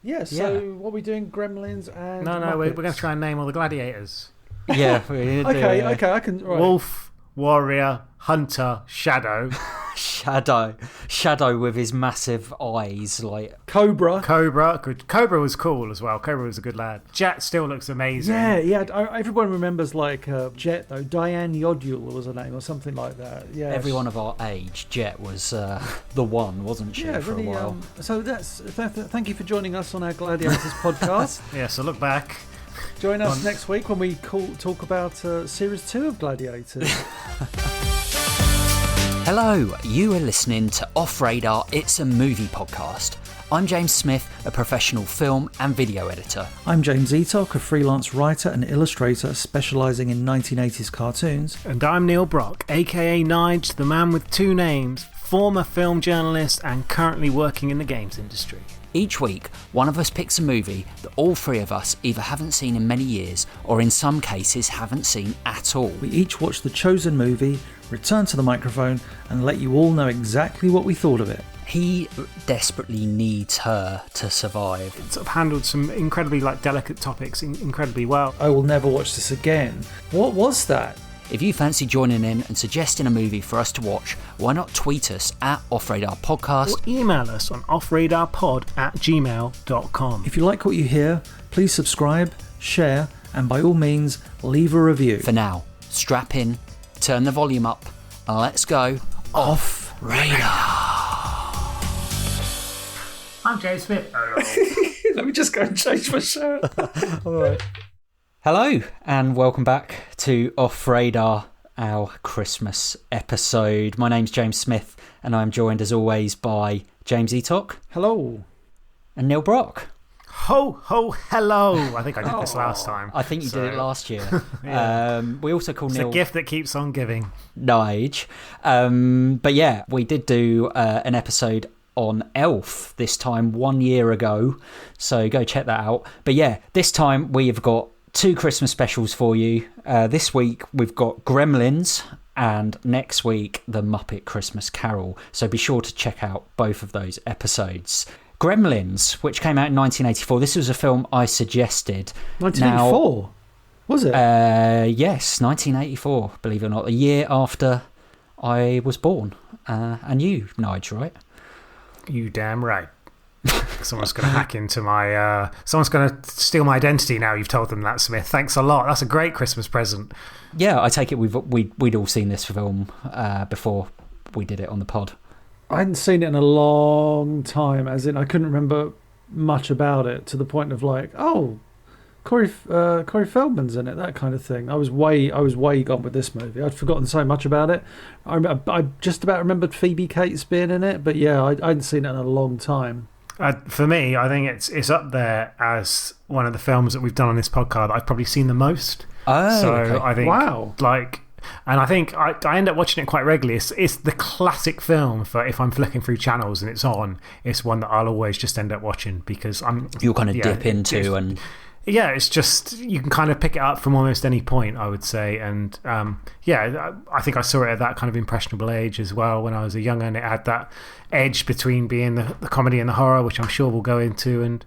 Yeah, so what are we doing? Gremlins and No, we're going to try and name all the gladiators. Yeah. Okay, I can... Right. Wolf, warrior, hunter, shadow. Shadow with his massive eyes, like... Cobra. Good. Cobra was cool as well. Cobra was a good lad. Jet still looks amazing. Yeah. Everyone remembers, like, Jet, though. Diane Yodule was her name, or something like that. Yeah. Everyone of our age, Jet was the one, wasn't she, for a while? So thank you for joining us on our Gladiators podcast. Yeah, so look back. Join us next week when we talk about Series 2 of Gladiators. Hello, you are listening to Off Radar, It's a Movie podcast. I'm James Smith, a professional film and video editor. I'm James Eatock, a freelance writer and illustrator specialising in 1980s cartoons. And I'm Neil Brock, aka Nige, the man with two names, former film journalist and currently working in the games industry. Each week, one of us picks a movie that all three of us either haven't seen in many years or in some cases haven't seen at all. We each watch the chosen movie, return to the microphone and let you all know exactly what we thought of it. He desperately needs her to survive. It sort of handled some incredibly delicate topics incredibly well. I will never watch this again. What was that? If you fancy joining in and suggesting a movie for us to watch, why not tweet us at OffRadarPodcast or email us on offradarpod@gmail.com. If you like what you hear, please subscribe, share, and by all means, leave a review. For now, strap in, turn the volume up, and let's go Off Radar. I'm James Smith. Let me just go and change my shirt. All right. Hello, and welcome back to Off Radar, our Christmas episode. My name's James Smith, and I'm joined as always by James Eatock. Hello. And Neil Brock. Ho, ho, hello. I think I did this last time. I think you did it last year. Yeah. We also call Neil... It's a gift that keeps on giving. Nige. But yeah, we did do an episode on Elf this time 1 year ago, so go check that out. But yeah, this time we've got two Christmas specials for you. This week we've got Gremlins, and next week The Muppet Christmas Carol. So be sure to check out both of those episodes. Gremlins, which came out in 1984. This was a film I suggested. 1984? Was it? Yes, 1984, believe it or not. A year after I was born. And you, Nige, right? You damn right. Someone's going to hack into my... someone's going to steal my identity now you've told them that, Smith. Thanks a lot. That's a great Christmas present. Yeah, I take it we'd all seen this film before we did it on the pod. I hadn't seen it in a long time, as in I couldn't remember much about it, to the point of like, oh, Corey Feldman's in it, that kind of thing. I was way gone with this movie. I'd forgotten so much about it. I just about remembered Phoebe Cates being in it, but yeah, I hadn't seen it in a long time. For me, I think it's up there as one of the films that we've done on this podcast that I've probably seen the most. Oh, so okay. I think, wow. And I think I end up watching it quite regularly. It's the classic film for if I'm flicking through channels and it's on. It's one that I'll always just end up watching because you'll kind of dip into and. Yeah, it's just, you can kind of pick it up from almost any point, I would say. And yeah, I think I saw it at that kind of impressionable age as well when I was a young, and it had that edge between being the comedy and the horror, which I'm sure we'll go into. And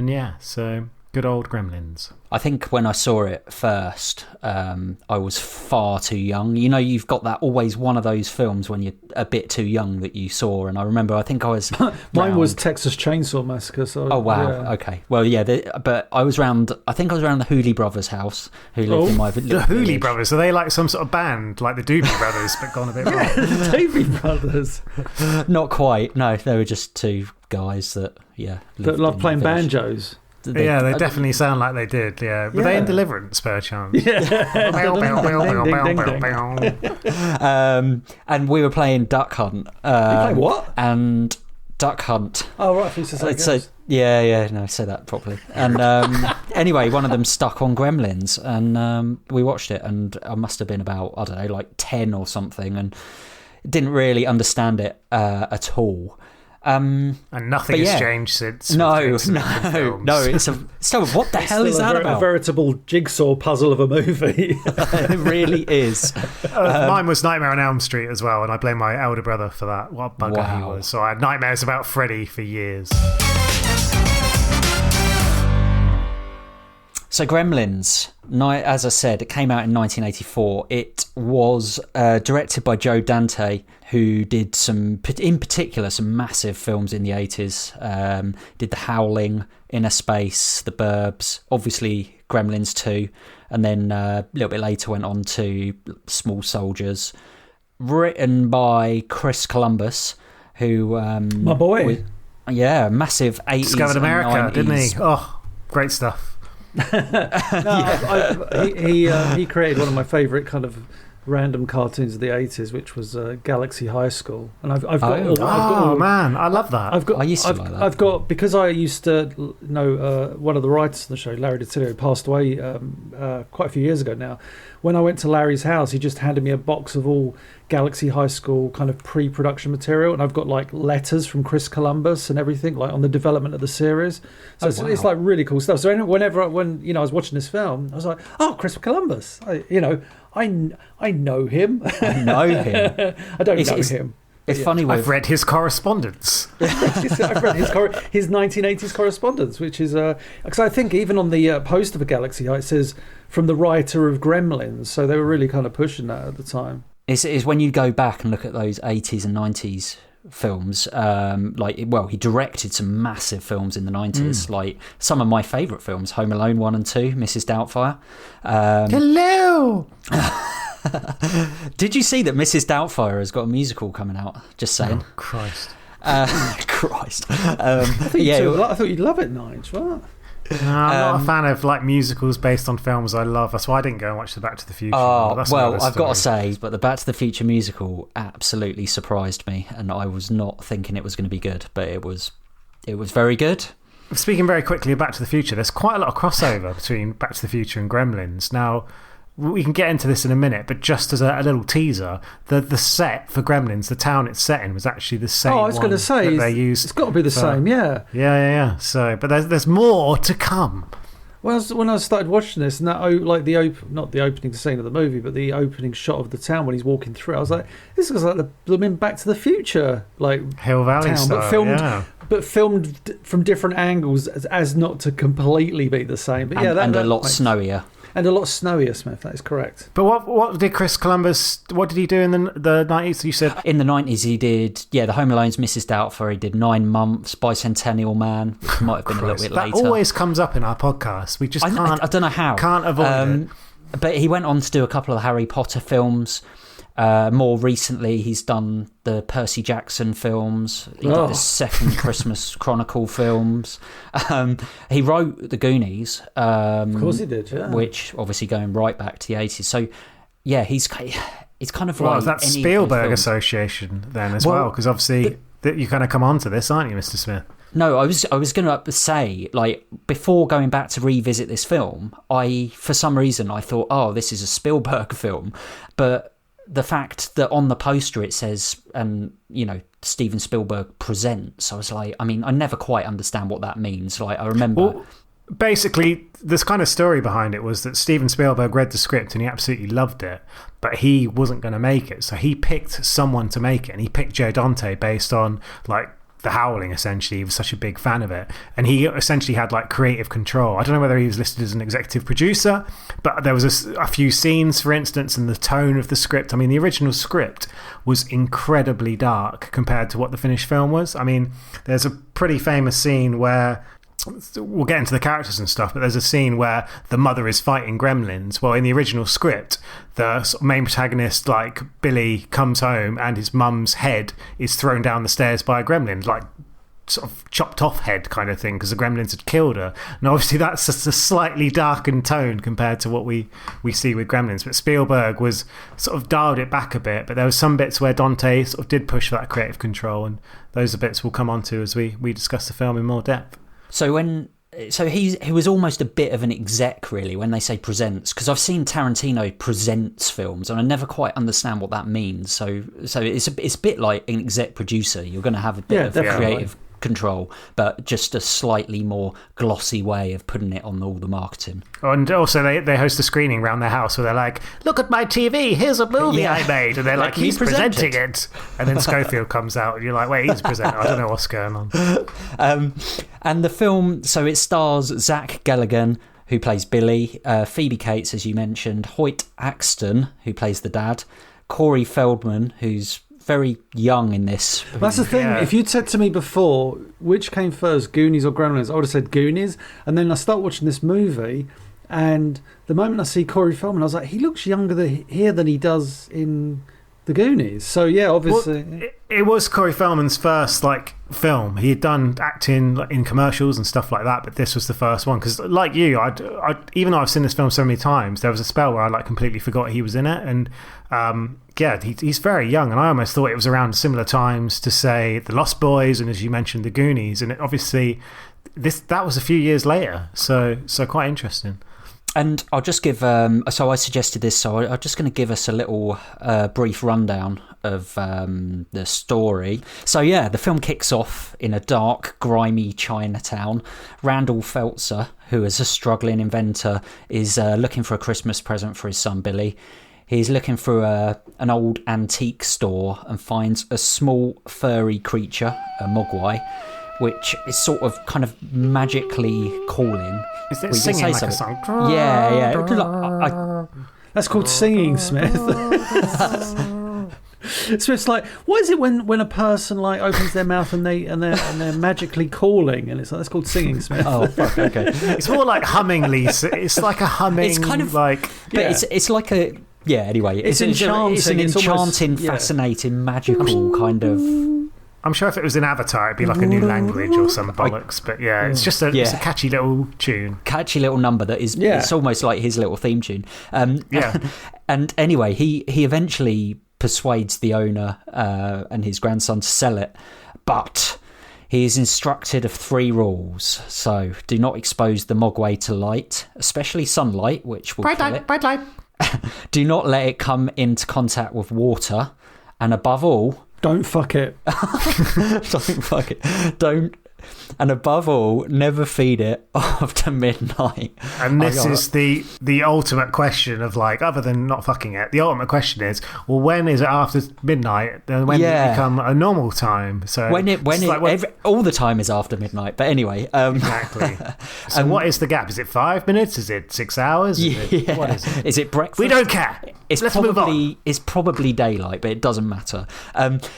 yeah, so good old Gremlins. I think when I saw it first, I was far too young. You know, you've got that always one of those films when you're a bit too young that you saw. And I remember, I think I was. Mine was Texas Chainsaw Massacre. So, oh, wow. Yeah. Okay. Well, yeah, but I was around the Hooley Brothers' house, who lived in my The Hooley Brothers, are they like some sort of band, like the Doobie Brothers, but gone a bit wrong? The Doobie Brothers. Not quite. No, they were just two guys that love playing banjos. They definitely sound like they did, yeah. Were they in Deliverance, perchance? Yeah. And we were playing Duck Hunt. You play what? And Duck Hunt. Oh, right. Say that properly. And anyway, one of them stuck on Gremlins, and we watched it, and I must have been about, I don't know, like 10 or something, and didn't really understand it at all. And nothing has changed since. No. It's what the hell is that about? A veritable jigsaw puzzle of a movie. It really is. Mine was Nightmare on Elm Street as well, and I blame my elder brother for that. What a bugger he was. So I had nightmares about Freddy for years. So Gremlins, as I said, it came out in 1984. It was directed by Dante, who did in particular, some massive films in the 80s. Did The Howling, Inner Space, The Burbs, obviously Gremlins 2, and then a little bit later went on to Small Soldiers. Written by Chris Columbus, who... my boy. Massive 80s Discovered America, and 90s. didn't he? Oh, great stuff. He created one of my favourite kind of random cartoons of the 80s, which was Galaxy High School, and I've got man, I love that. I've got because I used to know one of the writers on the show, Larry DiTilio, passed away quite a few years ago now. When I went to Larry's house, he just handed me a box of all Galaxy High School kind of pre-production material, and I've got like letters from Chris Columbus and everything, like on the development of the series. So it's like really cool stuff. So when I was watching this film, I was like, oh, Chris Columbus, I know him. I know him. I don't know him. It's funny. I've read his correspondence. I've read his 1980s correspondence, which is because I think even on the poster for Galaxy High, it says from the writer of Gremlins. So they were really kind of pushing that at the time. It's when you go back and look at those 80s and 90s films, he directed some massive films in the 90s, like some of my favourite films, Home Alone 1 and 2, Mrs. Doubtfire. Hello! Did you see that Mrs. Doubtfire has got a musical coming out? Just saying. Oh, Christ. Christ. I thought you'd love it, Nige. What? No, I'm not a fan of like musicals based on films I love. That's why I didn't go and watch the Back to the Future. I've got to say, but the Back to the Future musical absolutely surprised me, and I was not thinking it was going to be good, but it was very good. Speaking very quickly of Back to the Future, there's quite a lot of crossover between Back to the Future and Gremlins. Now, we can get into this in a minute, but just as a little teaser, the set for Gremlins, the town it's set in, was actually the same. I was going to say, they used. It's got to be the same, yeah. Yeah. So, but there's more to come. Well, when I started watching this, and that not the opening scene of the movie, but the opening shot of the town when he's walking through, I was like, this looks like the blooming Back to the Future, like Hill Valley town, style, but filmed from different angles as not to completely be the same. But and a lot snowier. And a lot snowier, Smith. That is correct. But what did Chris Columbus? What did he do in the 90s? You said in the 90s he did the Home Alone's, Mrs. Doubtfire. He did 9 Months, Bicentennial Man, which might have been a little bit later. That always comes up in our podcast. We just can't. I don't know how. Can't avoid it. But he went on to do a couple of Harry Potter films. More recently, he's done the Percy Jackson films. He did the second Christmas Chronicle films. He wrote The Goonies. Of course he did, yeah. Which, obviously, going right back to the 80s. So, yeah, he's kind of like... that Spielberg Association then as well, because obviously you're going to come on to this, aren't you, Mr. Smith? No, I was going to say, like, before going back to revisit this film, for some reason, I thought, this is a Spielberg film. But the fact that on the poster it says, Steven Spielberg presents, I was like, I never quite understand what that means. Like, I remember... Well, basically, this kind of story behind it was that Steven Spielberg read the script and he absolutely loved it, but he wasn't going to make it. So he picked someone to make it, and he picked Joe Dante based on, like, The Howling, essentially. He was such a big fan of it, and he essentially had like creative control. I don't know whether he was listed as an executive producer, but there was a few scenes, for instance, and the tone of the script. The original script was incredibly dark compared to what the finished film was. There's a pretty famous scene where, we'll get into the characters and stuff, but there's a scene where the mother is fighting gremlins. Well, in the original script, the sort of main protagonist, like Billy, comes home and his mum's head is thrown down the stairs by a gremlin, like sort of chopped off head kind of thing, because the gremlins had killed her. And obviously that's just a slightly darkened tone compared to what we see with Gremlins. But Spielberg was sort of dialed it back a bit, but there were some bits where Dante sort of did push for that creative control, and those are bits we'll come on to as we discuss the film in more depth. So he was almost a bit of an exec, really, when they say presents, because I've seen Tarantino presents films and I never quite understand what that means. So it's a bit like an exec producer. You're going to have a bit of creative control, but just a slightly more glossy way of putting it on all the marketing. And also they host a screening around their house where they're like, look at my TV, here's a movie I made, and they're like, he's presenting it, and then Schofield comes out and you're like, wait, he's presenting, I don't know what's going on. And the film, so it stars Zach Galligan, who plays Billy, Phoebe Cates, as you mentioned, Hoyt Axton, who plays the dad, Corey Feldman, who's very young in this. That's the thing. If you'd said to me before, which came first, Goonies or Gremlins, I would have said Goonies. And then I start watching this movie, and the moment I see Corey Feldman, I was like, he looks younger here than he does in the Goonies. So yeah, obviously, well, it was Corey Feldman's first film. He had done acting in commercials and stuff like that, but this was the first one. Because like you, I even though I've seen this film so many times, there was a spell where I completely forgot he was in it. And he's very young, and I almost thought it was around similar times to say The Lost Boys and, as you mentioned, the Goonies. And obviously, that was a few years later. So quite interesting. And I'll just give, so I suggested this, so I'm just going to give us a little brief rundown of the story. So yeah, the film kicks off in a dark, grimy Chinatown. Randall Feltzer, who is a struggling inventor, is looking for a Christmas present for his son Billy. He's looking through an old antique store and finds a small furry creature, a mogwai, which is sort of kind of magically calling. Is it singing like a song? Yeah. That's called singing, Smith. Smith's like, what is it when a person opens their mouth and they're magically calling, and it's like, that's called singing, Smith. Oh fuck, okay. It's more like hummingly. It's like a humming. It's kind of like, but it's like a Anyway, it's enchanting. It's an enchanting, almost, fascinating, magical kind of. I'm sure if it was in Avatar, it'd be like a new language or some bollocks. But yeah, it's just it's a catchy little tune. Catchy little number that is it's almost like his little theme tune. And anyway, he eventually persuades the owner and his grandson to sell it. But he is instructed of 3 rules. So do not expose the mogwai to light, especially sunlight, which will kill it. Bright light. Do not let it come into contact with water. And above all... Don't fuck it. Don't fuck it. Don't. And above all, never feed it after midnight. And this is the ultimate question of other than not fucking it, the ultimate question is, well, when is it after midnight? When does it become a normal time? So all the time is after midnight. But anyway, exactly. So what is the gap? Is it 5 minutes? Is it 6 hours? What is it? Is it breakfast? We don't care. Let's move on. It's probably daylight, but it doesn't matter.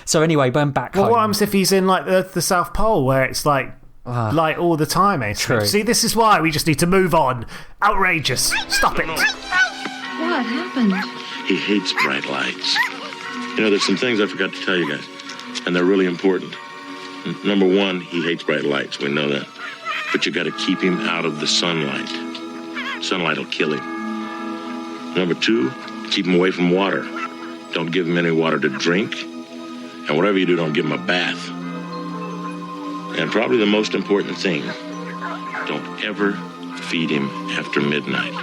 So anyway, going back home. Well, what happens if he's in the South Pole where it's light all the time, eh? True. See, this is why we just need to move on. Outrageous. Stop it. What happened? He hates bright lights. There's some things I forgot to tell you guys, and they're really important. Number 1, he hates bright lights. We know that. But you got to keep him out of the sunlight. Sunlight will kill him. Number 2, keep him away from water. Don't give him any water to drink. And whatever you do, don't give him a bath. And probably the most important thing, don't ever feed him after midnight.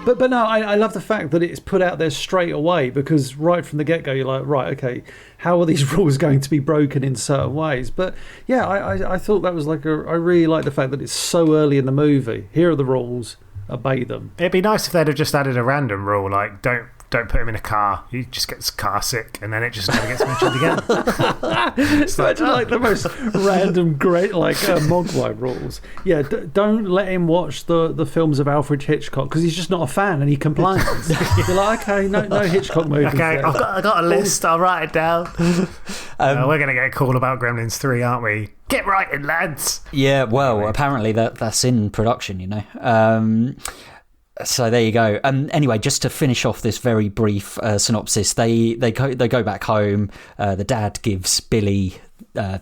But no, I love the fact that it's put out there straight away, because right from the get-go you're like, right, okay, how are these rules going to be broken in certain ways? But yeah, I thought that was I really like the fact that it's so early in the movie. Here are the rules, obey them. It'd be nice if they'd have just added a random rule, don't put him in a car. He just gets car sick, and then it just never gets mentioned again. It's the most random, great Mogwai rules. Yeah, don't let him watch the films of Alfred Hitchcock, because he's just not a fan and he complains. You're like, okay, no Hitchcock movies. Okay, I got a list. I'll write it down. We're going to get a call about Gremlins 3, aren't we? Get writing, lads. Yeah, well, apparently that's in production. So there you go. Anyway, just to finish off this very brief synopsis, they go back home. The dad gives Billy the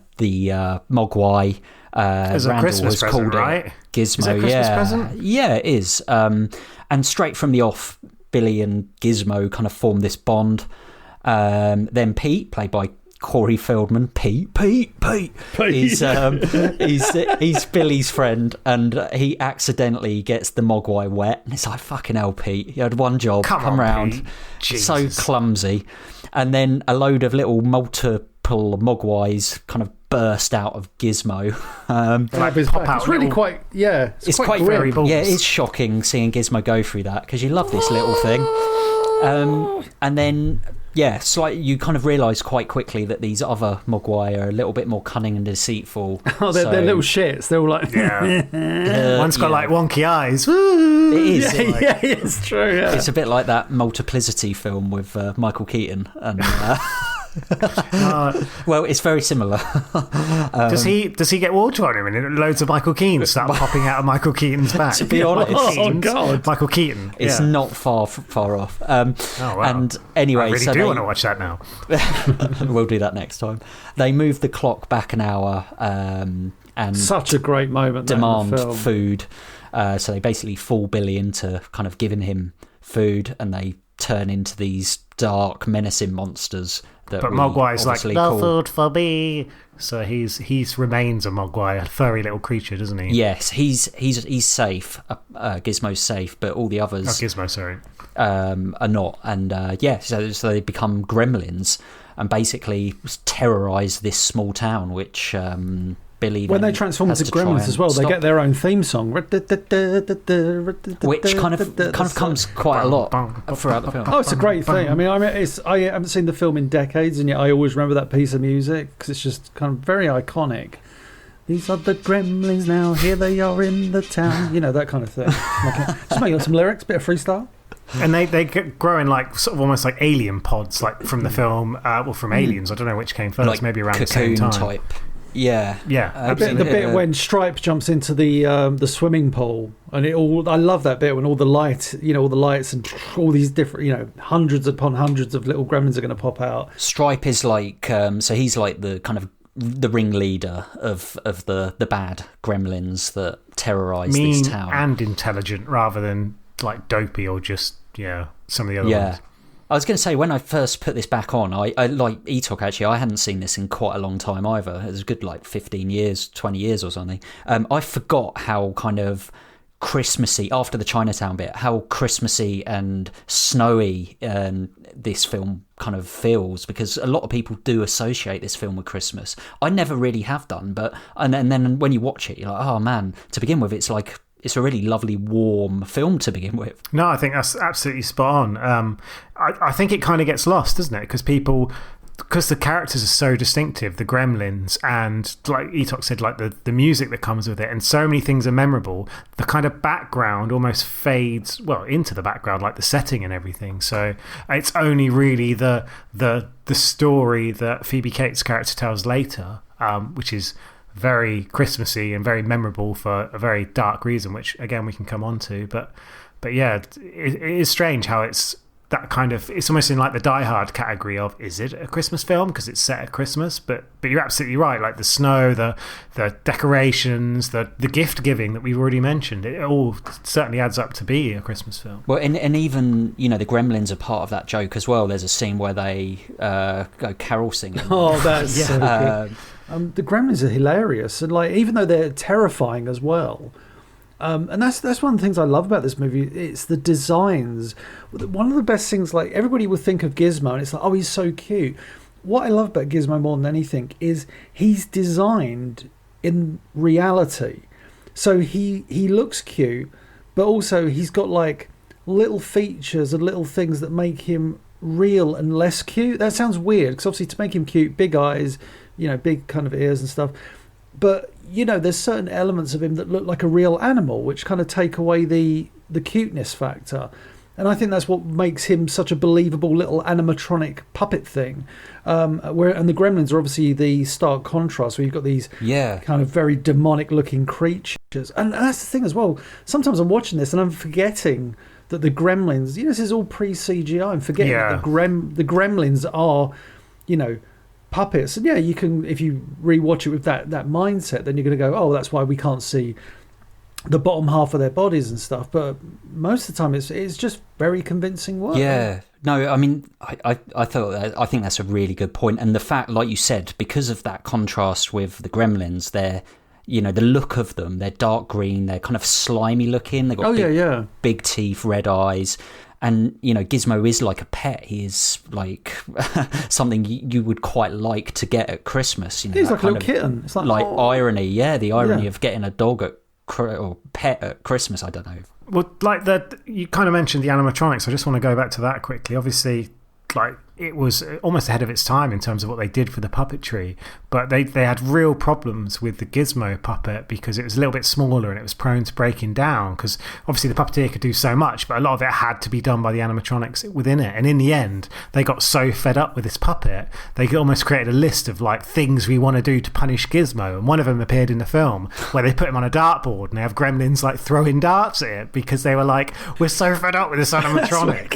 mogwai. As a Christmas present, right? Gizmo. Is that a Christmas present? Yeah, it is. And straight from the off, Billy and Gizmo kind of form this bond. Then Pete, played by Corey Feldman, Pete. He's Billy's friend, and he accidentally gets the mogwai wet, and it's like, fucking hell, Pete, you had one job, come round. So clumsy. And then a load of little multiple mogwais kind of burst out of Gizmo. It's really quite, it's quite very, it is shocking seeing Gizmo go through that, because you love this little thing. And then Yeah, you kind of realise quite quickly that these other Mogwai are a little bit more cunning and deceitful. Oh, they're little shits. They're all like... One's got like wonky eyes. It is. Yeah, it's true. Yeah. It's a bit like that Multiplicity film with Michael Keaton. And, well, it's very similar. Does he get water on him and loads of Michael Keaton start popping out of Michael Keaton's back? To be honest, oh God, Michael Keaton. It's not far off. Wow. And anyway, I really do want to watch that now. We'll do that next time. They move the clock back an hour, and such a great moment. Demand food. So they basically fool Billy into kind of giving him food, and they turn into these dark, menacing monsters. But Mogwai's like, no food for me. So he's remains a Mogwai, a furry little creature, doesn't he? Yes, he's safe. Gizmo's safe, but all the others. Gizmo, sorry. Are not. And so they become gremlins and basically terrorise this small town, which Billy. When they transform into gremlins as well, they get their own theme song, which kind of comes quite a lot throughout the film. Oh, it's a great thing. I haven't seen the film in decades, and yet I always remember that piece of music because it's just kind of very iconic. These are the gremlins now, here they are in the town. You know, that kind of thing. Just making up some lyrics, bit of freestyle. And they grow in like sort of almost like alien pods, like from the film, from Aliens. I don't know which came first, like maybe around the same time. Type. Yeah. The bit when Stripe jumps into the swimming pool, and I love that bit when all the lights and all these different, hundreds upon hundreds of little gremlins are going to pop out. Stripe is like, so he's like the kind of the ringleader of the bad gremlins that terrorise this town. And intelligent rather than like dopey or just some of the other ones. I was going to say, when I first put this back on, I like Etok, actually, I hadn't seen this in quite a long time either. It was a good 15 years, 20 years or something. I forgot how kind of Christmassy, after the Chinatown bit, how Christmassy and snowy this film kind of feels, because a lot of people do associate this film with Christmas. I never really have done, and then when you watch it, you're like, oh man, to begin with, it's like, it's a really lovely, warm film to begin with. No, I think that's absolutely spot on. I think it kind of gets lost, doesn't it? Because the characters are so distinctive, the gremlins, and like Etok said, like the music that comes with it, and so many things are memorable. The kind of background almost fades into the background, like the setting and everything. So it's only really the story that Phoebe Cates' character tells later, which is very Christmassy and very memorable for a very dark reason, which again we can come on to. But yeah, it is strange how it's that kind of, it's almost in like the Die Hard category of, is it a Christmas film because it's set at Christmas? But you're absolutely right, like the snow, the decorations, the gift giving that we've already mentioned, it all certainly adds up to be a Christmas film. Well, and even the Gremlins are part of that joke as well. There's a scene where they go carol singing. Oh, that's so good. The Gremlins are hilarious, and even though they're terrifying as well, and that's one of the things I love about this movie. It's the designs. One of the best things, everybody will think of Gizmo, and it's like, oh, he's so cute. What I love about Gizmo more than anything is he's designed in reality, so he looks cute, but also he's got little features and little things that make him real and less cute. That sounds weird because obviously to make him cute, big eyes, big kind of ears and stuff, but there's certain elements of him that look like a real animal, which kind of take away the cuteness factor, and I think that's what makes him such a believable little animatronic puppet thing. And the Gremlins are obviously the stark contrast, where you've got these kind of very demonic looking creatures, and that's the thing as well. Sometimes I'm watching this and I'm forgetting that the Gremlins, this is all pre-CGI. I'm forgetting that the Gremlins are, puppets. And you can, if you rewatch it with that mindset, then you're going to go, oh, that's why we can't see the bottom half of their bodies and stuff. But most of the time, it's just very convincing work. Yeah. No, I mean, I think that's a really good point. And the fact, like you said, because of that contrast with the Gremlins, they're, the look of them, they're dark green, they're kind of slimy looking. They've got big teeth, red eyes. And, Gizmo is like a pet. He is like something you would quite like to get at Christmas. He's like a little kitten. It's like irony. Yeah, the irony of getting a dog or pet at Christmas. I don't know. Well, you kind of mentioned the animatronics. I just want to go back to that quickly. Obviously, it was almost ahead of its time in terms of what they did for the puppetry, but they had real problems with the Gizmo puppet because it was a little bit smaller and it was prone to breaking down, because obviously the puppeteer could do so much, but a lot of it had to be done by the animatronics within it. And in the end, they got so fed up with this puppet, they almost created a list of like things we want to do to punish Gizmo, and one of them appeared in the film where they put him on a dartboard and they have gremlins like throwing darts at it because they were like, we're so fed up with this animatronic.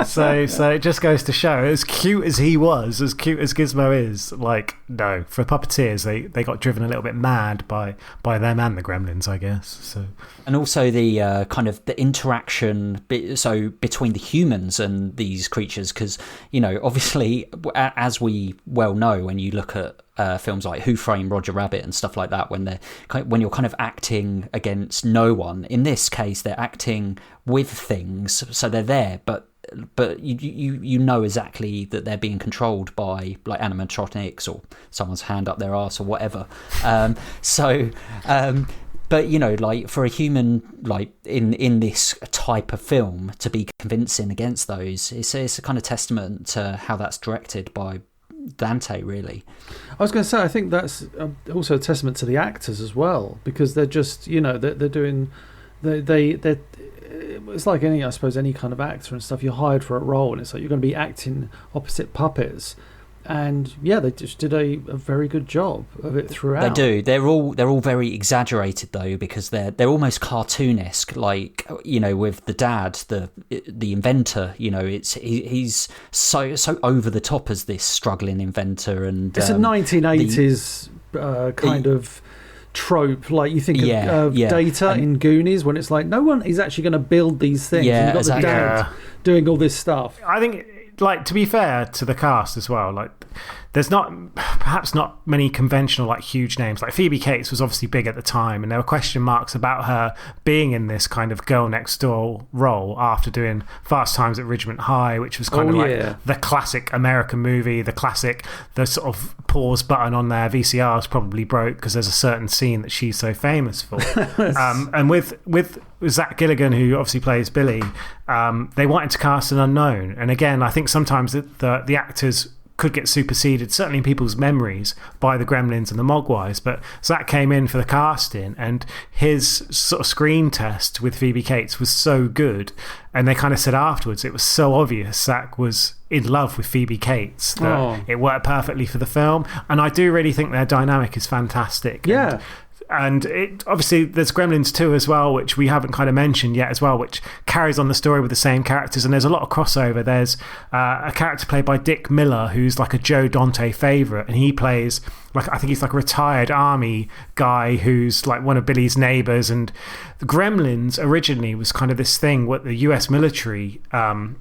So it just goes to show, as cute as he was, as cute as Gizmo is, like, no, for puppeteers they got driven a little bit mad by them and the gremlins, I guess. So, and also the kind of the interaction between the humans and these creatures, because, you know, obviously, as we well know, when you look at films like Who Framed Roger Rabbit and stuff like that, when you're kind of acting against no one, in this case they're acting with things, so they're there, but you know exactly that they're being controlled by like animatronics or someone's hand up their arse or whatever. But, you know, like for a human, like in this type of film, to be convincing against those, it's a kind of testament to how that's directed by Dante, really. I was going to say, I think that's also a testament to the actors as well, because they're just, you know, they're doing, they're it's like any, I suppose, any kind of actor and stuff. You're hired for a role, and it's like you're going to be acting opposite puppets. And yeah, they just did a very good job of it throughout. They do. They're all very exaggerated though, because they're almost cartoonesque. Like, you know, with the dad, the inventor. You know, he's so over the top as this struggling inventor, and it's a 1980s kind of trope. Like you think of Data in Goonies, when it's like no one is actually going to build these things. Yeah, and you've got the dad doing all this stuff. I think, like, to be fair to the cast as well, like, there's perhaps not many conventional, like, huge names. Like, Phoebe Cates was obviously big at the time, and there were question marks about her being in this kind of girl next door role after doing Fast Times at Ridgemont High, which was kind of like the classic American movie, the sort of pause button on their VCRs probably broke because there's a certain scene that she's so famous for. And with Zach Galligan, who obviously plays Billy, they wanted to cast an unknown. And again, I think sometimes the actors could get superseded, certainly in people's memories, by the Gremlins and the Mogwais. But Zach came in for the casting, and his sort of screen test with Phoebe Cates was so good. And they kind of said afterwards, it was so obvious Zach was in love with Phoebe Cates that it worked perfectly for the film. And I do really think their dynamic is fantastic. Yeah. And obviously there's Gremlins 2 as well, which we haven't kind of mentioned yet as well, which carries on the story with the same characters, and there's a lot of crossover. There's a character played by Dick Miller who's like a Joe Dante favourite, and he plays, like, I think he's like a retired army guy who's like one of Billy's neighbours. And the Gremlins originally was kind of this thing what the US military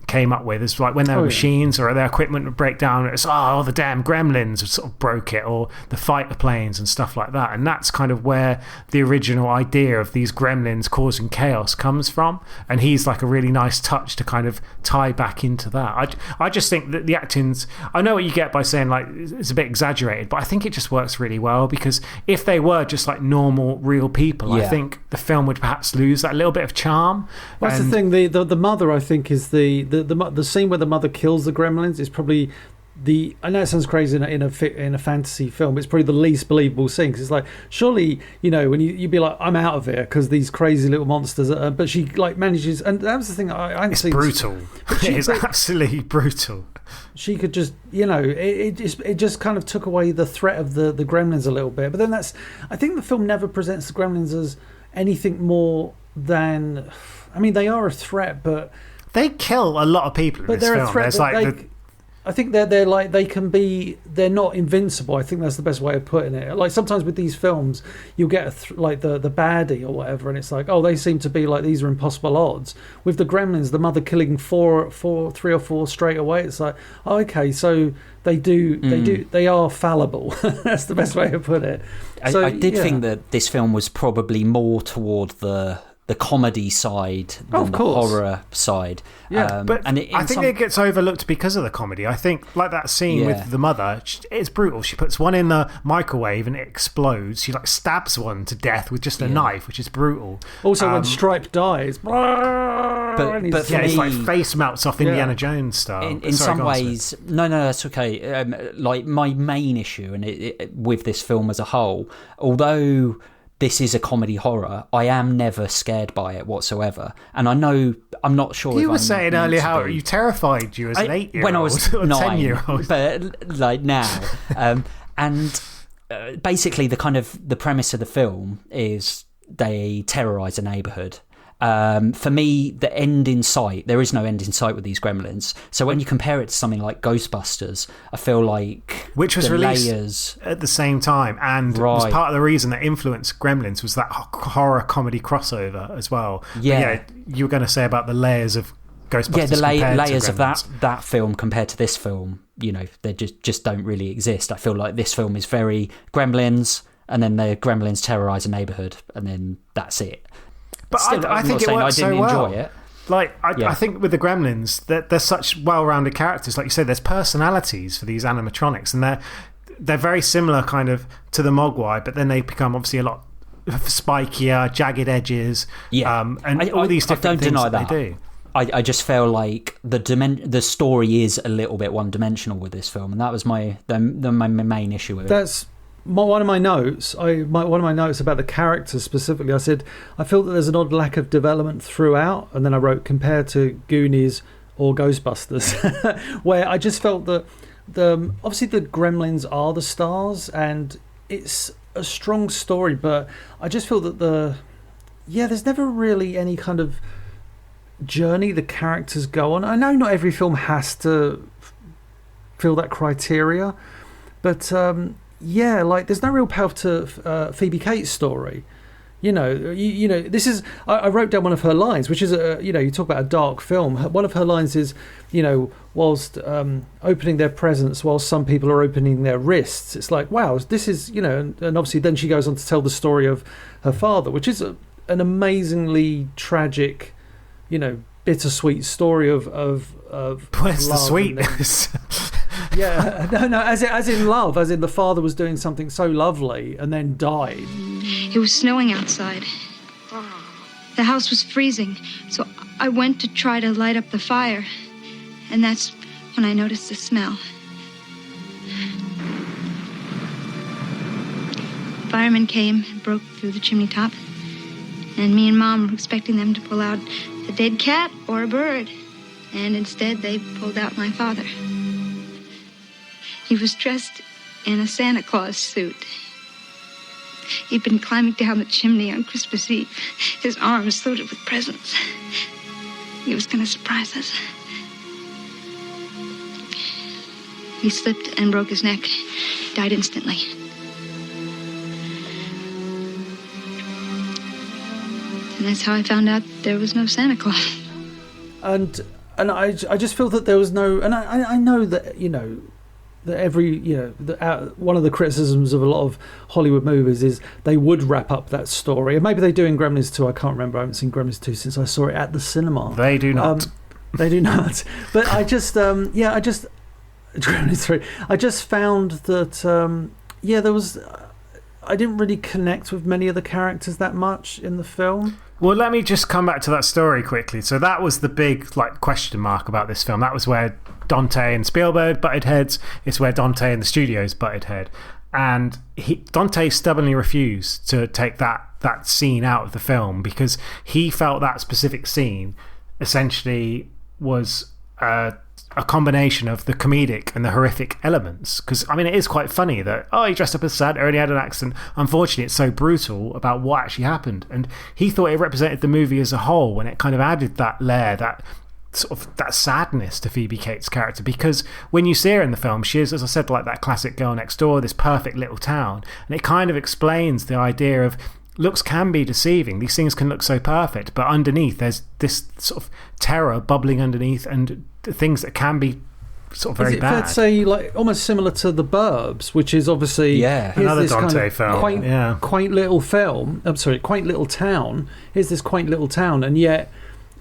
came up with. It's like when their machines or their equipment would break down, it's the damn Gremlins sort of broke it, or the fighter planes and stuff like that. And that's kind of where the original idea of these gremlins causing chaos comes from, and he's like a really nice touch to kind of tie back into that. I just think that the acting's, I know what you get by saying like it's a bit exaggerated, but I think it just works really well, because if they were just like normal real people, I think the film would perhaps lose that little bit of charm. Well, that's the thing, the mother, I think, is the scene where the mother kills the gremlins is probably I know it sounds crazy in a fantasy film, but it's probably the least believable scene, because it's like, surely, you know, when you'd be like, I'm out of here because these crazy little monsters but she like manages, and that was the thing it's brutal. It's absolutely brutal. She could just, you know, it just kind of took away the threat of the gremlins a little bit. But then I think the film never presents the gremlins as anything more than, I mean, they are a threat, but they kill a lot of people in this film. A threat. I think they're like, they're not invincible. I think that's the best way of putting it. Like sometimes with these films, you'll get like the baddie or whatever, and it's like, they seem to be like, these are impossible odds. With the Gremlins, the mother killing three or four straight away, it's like, okay, so they are fallible. That's the best way to put it. I did think that this film was probably more toward the the comedy side than the horror side. Yeah, but I think it gets overlooked because of the comedy. I think, like that scene with the mother, it's brutal. She puts one in the microwave and it explodes. She like stabs one to death with just a knife, which is brutal. Also, when Stripe dies, but it's like face melts off Indiana Jones style. In some ways, no, that's okay. Like my main issue with this film as a whole, although this is a comedy horror, I am never scared by it whatsoever. And I know, I'm not sure. You were saying earlier how you terrified you as an 8-year-old. When I was 9, 10-year-old. But like now. And basically the premise of the film is they terrorise a neighbourhood. For me, the end in sight, there is no end in sight with these Gremlins. So when you compare it to something like Ghostbusters, I feel like which was released at the same time and was part of the reason that influenced Gremlins was that horror comedy crossover as well. Yeah, but you were going to say about the layers of Ghostbusters. Yeah, the layers of that film compared to this film, they just don't really exist. I feel like this film is very Gremlins, and then the Gremlins terrorise a neighbourhood, and then that's it. But still, I think it works so well. Enjoy it. Like, I think with the Gremlins, they're such well-rounded characters. Like you said, there's personalities for these animatronics, and they're very similar kind of to the Mogwai, but then they become obviously a lot spikier, jagged edges, and all these different things that they do. I just feel like the story is a little bit one-dimensional with this film, and that was my main issue with it. One of my notes, one of my notes about the characters specifically, I said, I feel that there's an odd lack of development throughout, and then I wrote, compared to Goonies or Ghostbusters, where I just felt that obviously the Gremlins are the stars, and it's a strong story, but I just feel that there's never really any kind of journey the characters go on. I know not every film has to fill that criteria, but like there's no real payoff to Phoebe Cates' story. This is. I wrote down one of her lines, which is you talk about a dark film. One of her lines is, whilst opening their presents, whilst some people are opening their wrists. It's like, wow, this is, and obviously then she goes on to tell the story of her father, which is an amazingly tragic, bittersweet story of where's the sweetness? Yeah, no, as in love, as in the father was doing something so lovely and then died. It was snowing outside. The house was freezing, so I went to try to light up the fire, and that's when I noticed the smell. Firemen came and broke through the chimney top, and me and Mom were expecting them to pull out a dead cat or a bird, and instead they pulled out my father. He was dressed in a Santa Claus suit. He'd been climbing down the chimney on Christmas Eve, his arms loaded with presents. He was going to surprise us. He slipped and broke his neck, died instantly. And that's how I found out there was no Santa Claus. And I just feel that there was no, and I know that that every one of the criticisms of a lot of Hollywood movies is they would wrap up that story, and maybe they do in Gremlins 2. I can't remember. I haven't seen Gremlins 2 since I saw it at the cinema. They do not. They do not. But I just Gremlins 3. I just found that there was. I didn't really connect with many of the characters that much in the film. Well, let me just come back to that story quickly. So that was the big question mark about this film. That was where Dante and Spielberg butted heads. It's where Dante and the studios butted head. And Dante stubbornly refused to take that scene out of the film because he felt that specific scene essentially was a combination of the comedic and the horrific elements. Because, I mean, it is quite funny that, he dressed up as Santa and he had an accent. Unfortunately, it's so brutal about what actually happened. And he thought it represented the movie as a whole when it kind of added that layer, that sort of that sadness to Phoebe Cates' character. Because when you see her in the film, she is, as I said, like that classic girl next door, this perfect little town. And it kind of explains the idea of looks can be deceiving. These things can look so perfect, but underneath there's this sort of terror bubbling underneath and things that can be sort of very Is it bad. fair to say, like, almost similar to The Burbs, which is obviously here's another this Dante kind of film, quaint little film. I'm sorry, quaint little town. Here's this quaint little town, and yet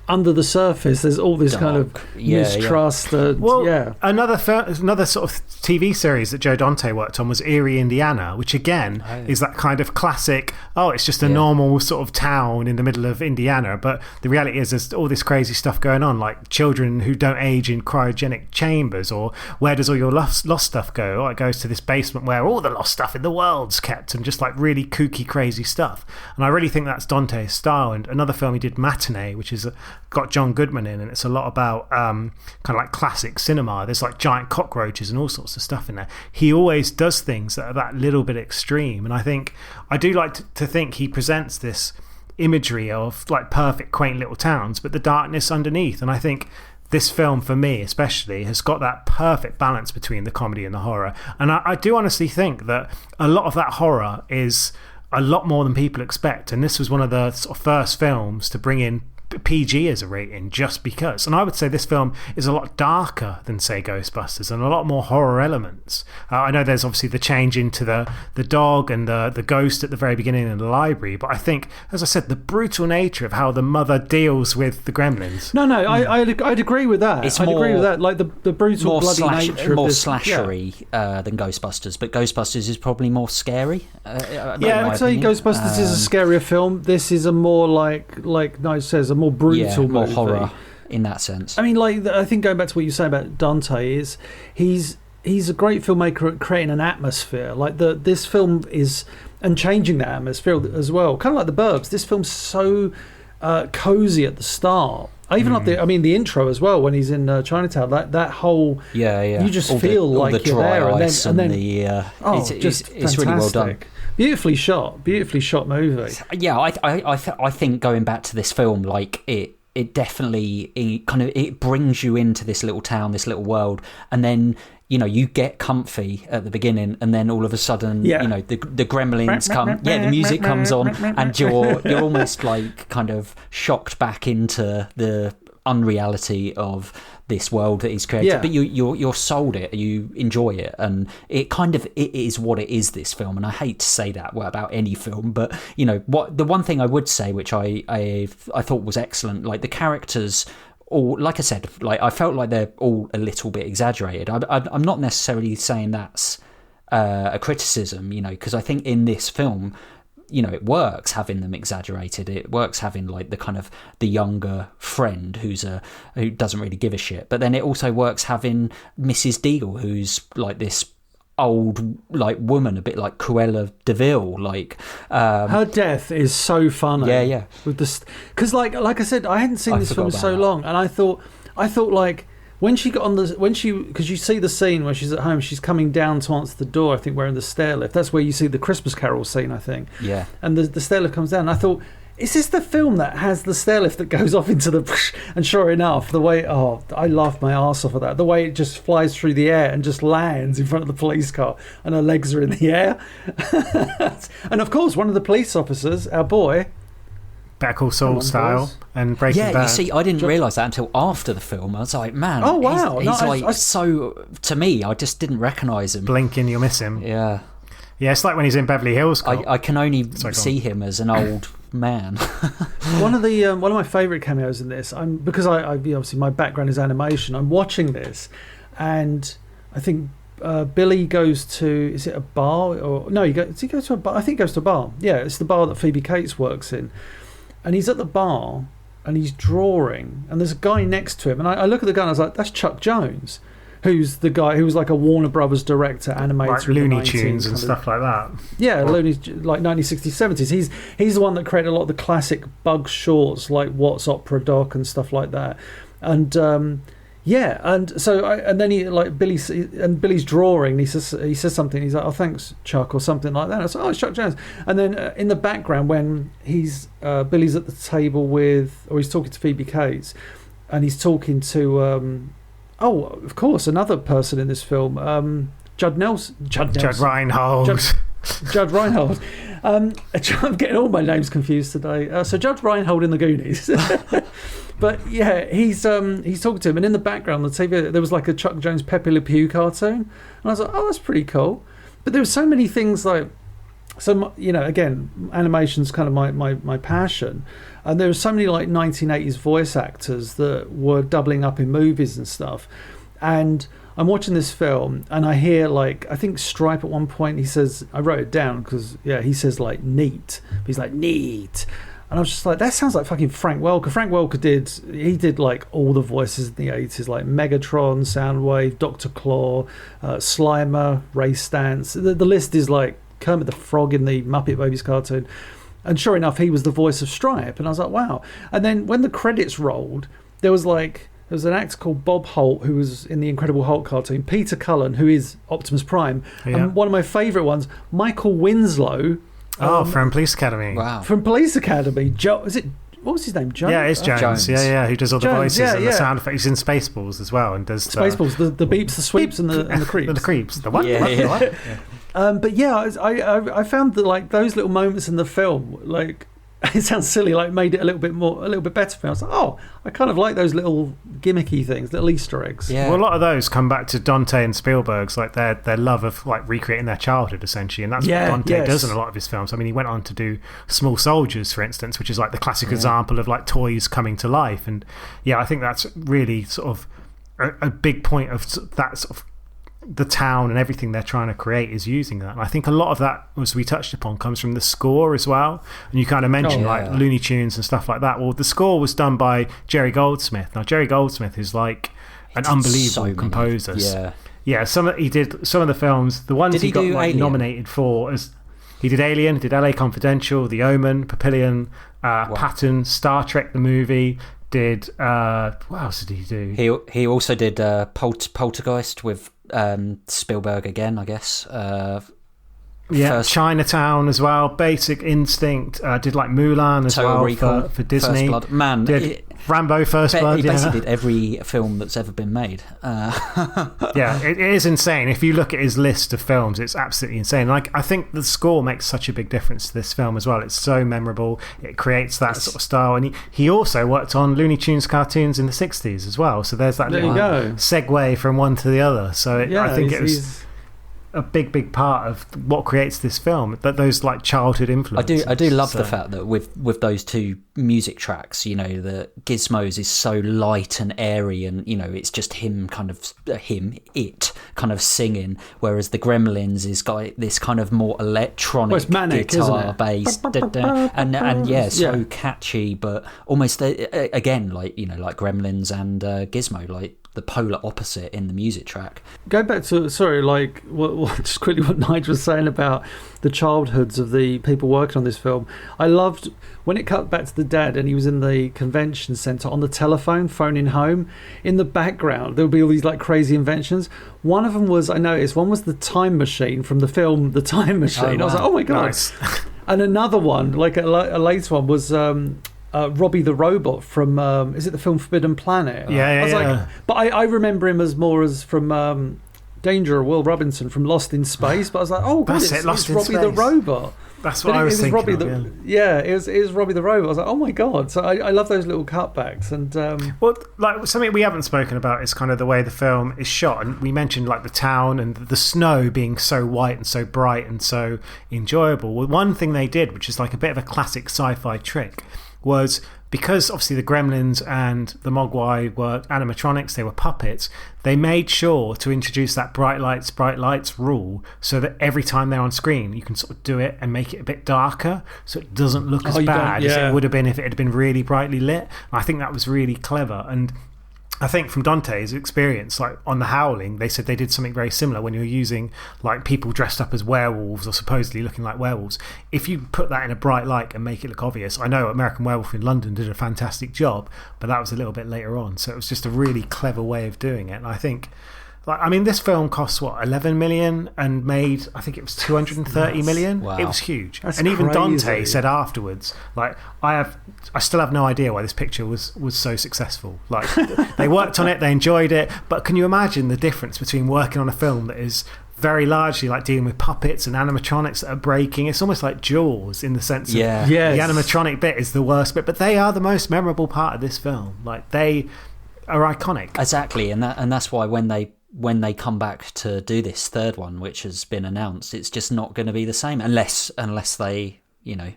under the surface, there's all this kind of mistrust. Another sort of TV series that Joe Dante worked on was Erie, Indiana, which again is that kind of classic, it's just a normal sort of town in the middle of Indiana, but the reality is there's all this crazy stuff going on, like children who don't age in cryogenic chambers, or where does all your lost stuff go? It goes to this basement where all the lost stuff in the world's kept, and just like really kooky, crazy stuff. And I really think that's Dante's style. And another film he did, Matinee, which is got John Goodman in, and it's a lot about kind of like classic cinema. There's like giant cockroaches and all sorts of stuff in there. He always does things that are that little bit extreme, and I do like to think he presents this imagery of like perfect quaint little towns, but the darkness underneath. And I think this film, for me especially, has got that perfect balance between the comedy and the horror. And I do honestly think that a lot of that horror is a lot more than people expect, and this was one of the sort of first films to bring in PG as a rating, just because. And I would say this film is a lot darker than, say, Ghostbusters, and a lot more horror elements. I know there's obviously the change into the dog and the ghost at the very beginning in the library, but I think, as I said, the brutal nature of how the mother deals with the gremlins. I'd agree with that. I'd agree with that. Like the brutal, bloody nature more of this, slashery than Ghostbusters, but Ghostbusters is probably more scary. I'd say Ghostbusters is a scarier film. This is a more like Nige says, a more brutal more movie. horror in that sense. I mean, like, I think going back to what you say about Dante is he's a great filmmaker at creating an atmosphere. Like this film is, and changing that atmosphere as well. Kind of like The Burbs. This film's so cozy at the start. I even like the intro as well when he's in Chinatown. That whole you just feel like you're there, and then it's really well done. Beautifully shot movie. Yeah, I think going back to this film, like it definitely it brings you into this little town, this little world, and then you get comfy at the beginning, and then all of a sudden the gremlins come, the music comes on, and you're almost like kind of shocked back into the unreality of this world that he's created, but you're sold it, you enjoy it, and it is what it is, this film. And I hate to say that about any film, but what the one thing I would say, which I thought was excellent, like the characters, all, like I said, like I felt like they're all a little bit exaggerated. I'm not necessarily saying that's a criticism, because I think in this film, it works having them exaggerated. It works having like the kind of the younger friend who doesn't really give a shit. But then it also works having Mrs. Deagle, who's like this old like woman, a bit like Cruella de Vil. Like her death is so funny. Yeah. With this, because like I said, I hadn't seen this film in so long, and I thought like. When she got on because you see the scene where she's at home, she's coming down to answer the door, I think we're in the stair lift. That's where you see the Christmas Carol scene, I think. Yeah. And the stair lift comes down, and I thought, is this the film that has the stair lift that goes off into the... And sure enough, the way... I laughed my arse off at that. The way it just flies through the air and just lands in front of the police car, and her legs are in the air. And of course, one of the police officers, our boy... Better Call Saul style and Breaking Bad. Yeah, you see, I didn't realise that until after the film. I was like, man, oh wow, he's so... To me, I just didn't recognise him. Blinking, you'll miss him. Yeah. Yeah, it's like when he's in Beverly Hills Cop. I can only see him as an old man. One of my favourite cameos in this, because I obviously my background is animation, I'm watching this, and I think Billy goes to, is it a bar? Or no, does he go to a bar? I think he goes to a bar. Yeah, it's the bar that Phoebe Cates works in. And he's at the bar and he's drawing, and there's a guy next to him, and I look at the guy and I was like, that's Chuck Jones, who's the guy who was like a Warner Brothers director, animator, like Looney Tunes and stuff like that. Yeah, Looney, like 1960s, 70s. He's the one that created a lot of the classic Bug shorts, like What's Opera Doc and stuff like that. And and so and then he like Billy's drawing. And he says something. He's like, "Oh, thanks, Chuck," or something like that. And I was like, "Oh, it's Chuck Jones." And then in the background, when he's Billy's at the table he's talking to Phoebe Cates, and he's talking to of course, another person in this film, Judd Reinhold. Judd Reinhold. I'm getting all my names confused today. So Judge Reinhold in the Goonies. But yeah, he's talking to him, and in the background on the TV there was like a Chuck Jones Pepe Le Pew cartoon, and I was like, oh, that's pretty cool. But there were so many things like, so again, animation's kind of my passion, and there were so many like 1980s voice actors that were doubling up in movies and stuff, and I'm watching this film and I hear like, I think Stripe at one point, he says, I wrote it down because he says like neat, but he's like neat. And I was just like, that sounds like fucking Frank Welker. Frank Welker did like all the voices in the 80s, like Megatron, Soundwave, Dr. Claw, Slimer, Ray Stantz. The list is like Kermit the Frog in the Muppet Babies cartoon. And sure enough, he was the voice of Stripe. And I was like, wow. And then when the credits rolled, there was an actor called Bob Holt who was in the Incredible Hulk cartoon, Peter Cullen, who is Optimus Prime, and one of my favourite ones, Michael Winslow. From Police Academy. Wow. From Police Academy. What was his name? Jones? Yeah, it's Jones. Yeah, who does all the Jones, voices and the sound effects. He's in Spaceballs as well, and does Spaceballs, the beeps, the sweeps, and the creeps. The creeps. The what? Yeah. But yeah, I found that like those little moments in the film, like, it sounds silly, like made it a little bit better for me. I was like, oh, I kind of like those little gimmicky things, little Easter eggs. Yeah. Well, a lot of those come back to Dante and Spielberg's, like their love of like recreating their childhood essentially, and that's what Dante does in a lot of his films. I mean, he went on to do Small Soldiers, for instance, which is like the classic example of like toys coming to life, and yeah, I think that's really sort of a big point of that sort of the town and everything they're trying to create is using that. And I think a lot of that, as we touched upon, comes from the score as well. And you kind of mentioned like Looney Tunes and stuff like that. Well, the score was done by Jerry Goldsmith. Now, Jerry Goldsmith is like an unbelievable composer. Yeah. He did some of the films. The ones he got like, nominated for as he did Alien, he did LA Confidential, The Omen, Papillion, Patton, Star Trek the movie. Did what else did he do? He also did Poltergeist with Spielberg again, I guess. Chinatown as well. Basic Instinct. Did like Mulan as Total well Recall, for Disney. First Blood. Man, Rambo First Blood. He basically did every film that's ever been made. Yeah, it is insane. If you look at his list of films, it's absolutely insane. Like, I think the score makes such a big difference to this film as well. It's so memorable. It creates that sort of style. And he also worked on Looney Tunes cartoons in the 60s as well. So there's that little segue from one to the other. So I think it was a big part of what creates this film, that those like childhood influences. I do love the fact that with those two music tracks, the Gizmos is so light and airy, and it's just it kind of singing, whereas the Gremlins is got this kind of more electronic guitar bass, and so catchy, but almost again like Gremlins and Gizmo, like the polar opposite in the music track. Go back to just quickly what Nige was saying about the childhoods of the people working on this film. I loved when it cut back to the dad and he was in the convention centre on the telephone phoning home. In the background there would be all these like crazy inventions. One of them was, I noticed, one was the time machine from the film The Time Machine. I was like, oh my god. Nice. And another one, like a later one, was Robbie the Robot from is it the film Forbidden Planet? I was like, but I remember him more as from Danger of Will Robinson from Lost in Space. But I was like, oh god, it's Robbie the Robot. That's what I was thinking. Robbie it was Robbie the Robot. I was like, oh my god. So I love those little cutbacks. And well, like something we haven't spoken about is kind of the way the film is shot. And we mentioned like the town and the snow being so white and so bright and so enjoyable. Well, one thing they did, which is like a bit of a classic sci-fi trick, was because obviously the Gremlins and the Mogwai were animatronics, they were puppets, they made sure to introduce that bright lights rule so that every time they're on screen you can sort of do it and make it a bit darker so it doesn't look as bad as it would have been if it had been really brightly lit. And I think that was really clever. And I think from Dante's experience, like on The Howling, they said they did something very similar when you're using like people dressed up as werewolves or supposedly looking like werewolves. If you put that in a bright light and make it look obvious, I know American Werewolf in London did a fantastic job, but that was a little bit later on. So it was just a really clever way of doing it. And I think, this film costs what, 11 million and made, I think it was 230 million. Wow. It was huge. That's and even crazy. Dante said afterwards, like, I still have no idea why this picture was so successful. Like, they worked on it, they enjoyed it, but can you imagine the difference between working on a film that is very largely like dealing with puppets and animatronics that are breaking. It's almost like Jaws in the sense of the animatronic bit is the worst bit, but they are the most memorable part of this film. Like, they are iconic. Exactly, and that's why when they come back to do this third one, which has been announced, it's just not going to be the same unless they, you know.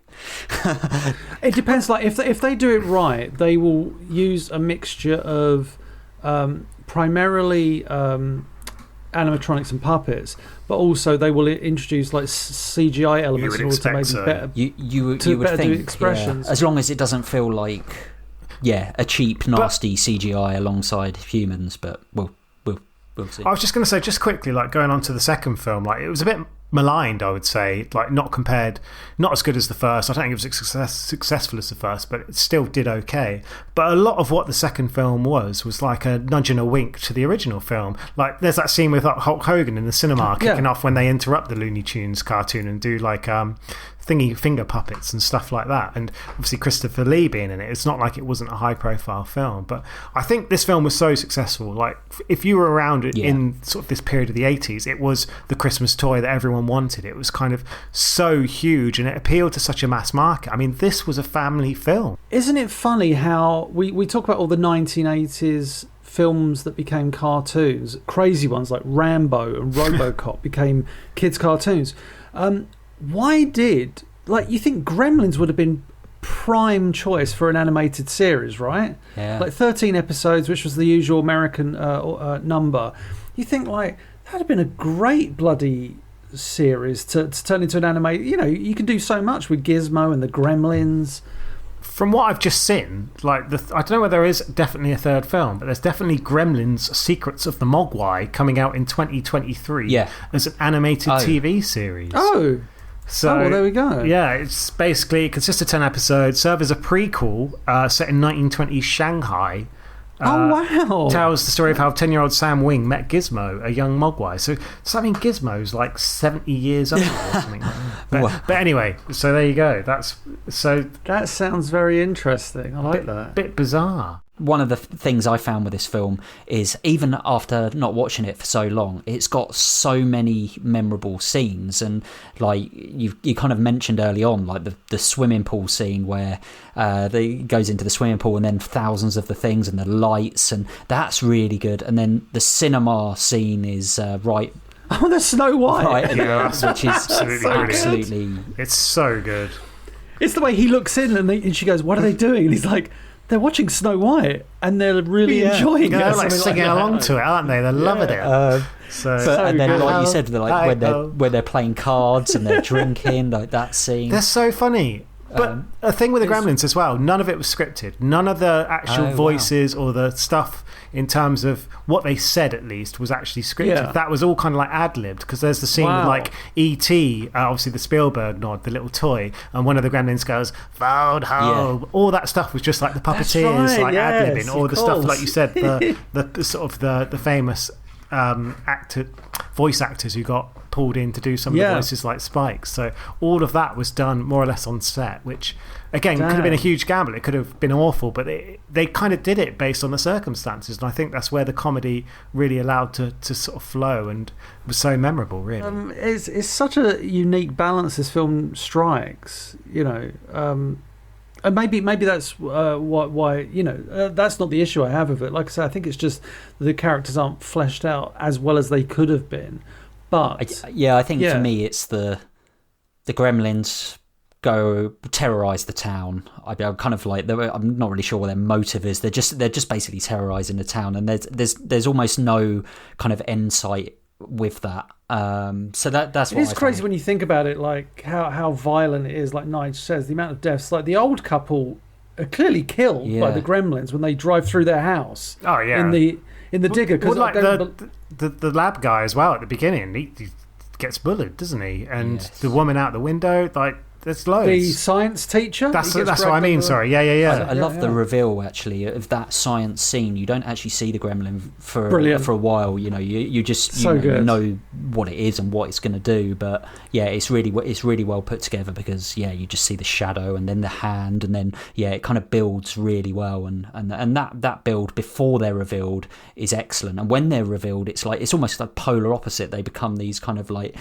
It depends. Like, if they do it right, they will use a mixture of primarily animatronics and puppets, but also they will introduce like CGI elements in order to maybe better. You would think do expressions, as long as it doesn't feel like a cheap, nasty CGI alongside humans. But we'll see. I was just going to say, just quickly, like going on to the second film, like it was a bit maligned, I would say, like not as good as the first. I don't think it was as successful as the first, but it still did okay. But a lot of what the second film was like a nudge and a wink to the original film. Like there's that scene with Hulk Hogan in the cinema kicking off when they interrupt the Looney Tunes cartoon and do like thingy finger puppets and stuff like that, and obviously Christopher Lee being in it. It's not like it wasn't a high profile film, but I think this film was so successful. Like if you were around in sort of this period of the 80s, it was the Christmas toy that everyone wanted. It was kind of so huge and it appealed to such a mass market. I mean, this was a family film. Isn't it funny how we talk about all the 1980s films that became cartoons, crazy ones like Rambo and RoboCop became kids cartoons. Why did, like, you think Gremlins would have been prime choice for an animated series, right? Yeah. Like 13 episodes, which was the usual American number. You think, like, that'd have been a great bloody series to turn into an animated. You know, you can do so much with Gizmo and the Gremlins. From what I've just seen, like I don't know whether there is definitely a third film, but there's definitely Gremlins Secrets of the Mogwai coming out in 2023 as an animated TV series. Oh. So, well, there we go. Yeah, it's basically, it consists of 10 episodes, serve as a prequel set in 1920s Shanghai. Oh, wow. Tells the story of how 10-year-old Sam Wing met Gizmo, a young Mogwai. So I mean, Gizmo's like 70 years old or something like that. But anyway, so there you go. That sounds very interesting. I like that. Bit bizarre. One of the things I found with this film is, even after not watching it for so long, it's got so many memorable scenes. And like you kind of mentioned early on, like the swimming pool scene where they goes into the swimming pool and then thousands of the things and the lights, and that's really good. And then the cinema scene is right. Oh, the Snow White. Right, which is absolutely it's so good. It's the way he looks in and she goes, "What are they doing?" And he's like, they're watching Snow White and they're really enjoying it. They're like singing along to it, aren't they? They're loving it. And then, like you said, like when they're playing cards and they're drinking, like that scene. They're so funny. But a thing with the Gremlins as well, none of it was scripted. None of the actual voices or the stuff in terms of what they said, at least, was actually scripted. Yeah. That was all kind of like ad-libbed, because there's the scene with like E.T., obviously the Spielberg nod, the little toy, and one of the Gremlins goes, "Phone home." Yeah. All that stuff was just like the puppeteers, like ad-libbing, all the stuff, like you said, the sort of the famous voice actors who got pulled in to do some of the voices, like Spike. So all of that was done more or less on set, which again could have been a huge gamble. It could have been awful, but they kind of did it based on the circumstances, and I think that's where the comedy really allowed to sort of flow and was so memorable, really. It's such a unique balance this film strikes, you know. And maybe that's why, you know, that's not the issue I have with it. Like I said, I think it's just the characters aren't fleshed out as well as they could have been. But I think for me it's the Gremlins go terrorize the town. I'm kind of like, I'm not really sure what their motive is. They're just basically terrorizing the town, and there's almost no kind of end sight with that. So that's what it's crazy when you think about it, like how violent it is. Like Nige says, the amount of deaths. Like the old couple are clearly killed by the Gremlins when they drive through their house. Oh yeah, in the digger, because like the lab guy as well at the beginning, he gets bullied, doesn't he? And the woman out the window, like There's loads. The science teacher. That's what I mean. Sorry. Yeah. I love the reveal actually of that science scene. You don't actually see the gremlin for a while. You know, you just know what it is and what it's going to do. But yeah, it's really well put together because you just see the shadow and then the hand and then it kind of builds really well and that build before they're revealed is excellent. And when they're revealed, it's almost like polar opposite. They become these kind of like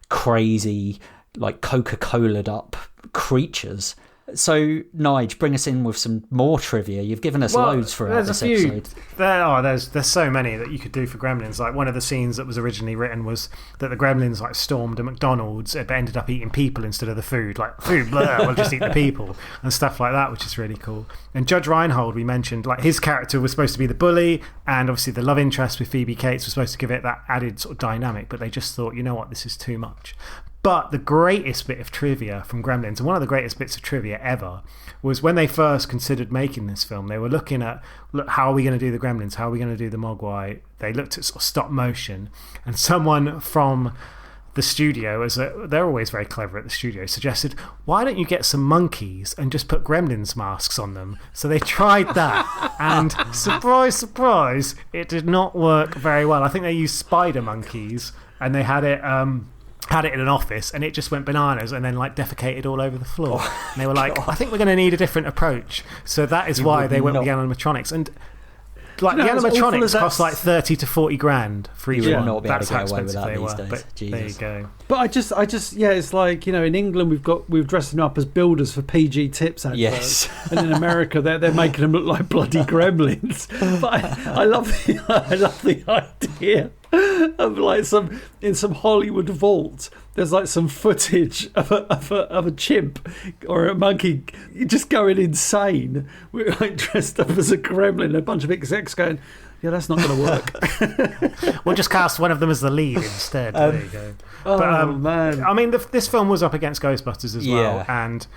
crazy, like Coca-Cola'd up creatures. So, Nige, bring us in with some more trivia. You've given us loads throughout this episode. There's so many that you could do for Gremlins. Like, one of the scenes that was originally written was that the Gremlins like stormed a McDonald's but ended up eating people instead of the food. Like, food, blah, we'll just eat the people and stuff like that, which is really cool. And Judge Reinhold, we mentioned, like his character was supposed to be the bully, and obviously the love interest with Phoebe Cates was supposed to give it that added sort of dynamic, but they just thought, you know what, this is too much. But the greatest bit of trivia from Gremlins, and one of the greatest bits of trivia ever, was when they first considered making this film. They were looking at, how are we going to do the Gremlins? How are we going to do the Mogwai? They looked at sort of stop motion, and someone from the studio, they're always very clever at the studio, suggested, why don't you get some monkeys and just put Gremlins masks on them? So they tried that, and surprise, surprise, it did not work very well. I think they used spider monkeys, and they had it in an office, and it just went bananas and then like defecated all over the floor. And they were like, I think we're going to need a different approach. So that is why they went with the animatronics. And like the animatronics cost like 30 to 40 grand for each one. That's how expensive they were. But there you go. But I just it's like, in England we've dressed them up as builders for PG Tips adverts. Yes. And in America they're making them look like bloody gremlins. But I love the idea of like in some Hollywood vault, there's like some footage of a chimp or a monkey just going insane, like dressed up as a gremlin. A bunch of execs going, yeah, that's not going to work. We'll just cast one of them as the lead instead. There you go. Man. I mean, this film was up against Ghostbusters as well, and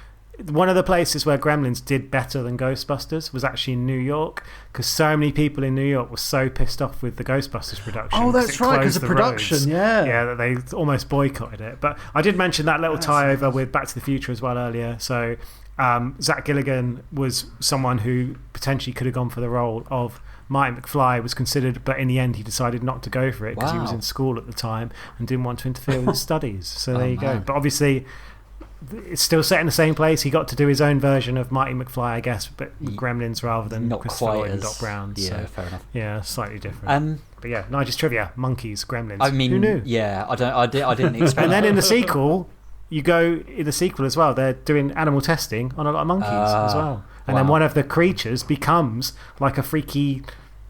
one of the places where Gremlins did better than Ghostbusters was actually in New York, because so many people in New York were so pissed off with the Ghostbusters production. Oh, that's right, because of production, Yeah, that they almost boycotted it. But I did mention that little tie-over with Back to the Future as well earlier. So Zach Galligan was someone who potentially could have gone for the role of Marty McFly, was considered, but in the end he decided not to go for it because he was in school at the time and didn't want to interfere with his studies. So there you go. But obviously it's still set in the same place. He got to do his own version of Marty McFly, I guess, but Gremlins rather than Christopher Lloyd and Doc Brown. Yeah, fair enough. Yeah, slightly different. But yeah, Nige's trivia: monkeys, Gremlins. I mean, who knew? Yeah, I didn't expect. And then in the sequel, as well, they're doing animal testing on a lot of monkeys as well. And then one of the creatures becomes like a freaky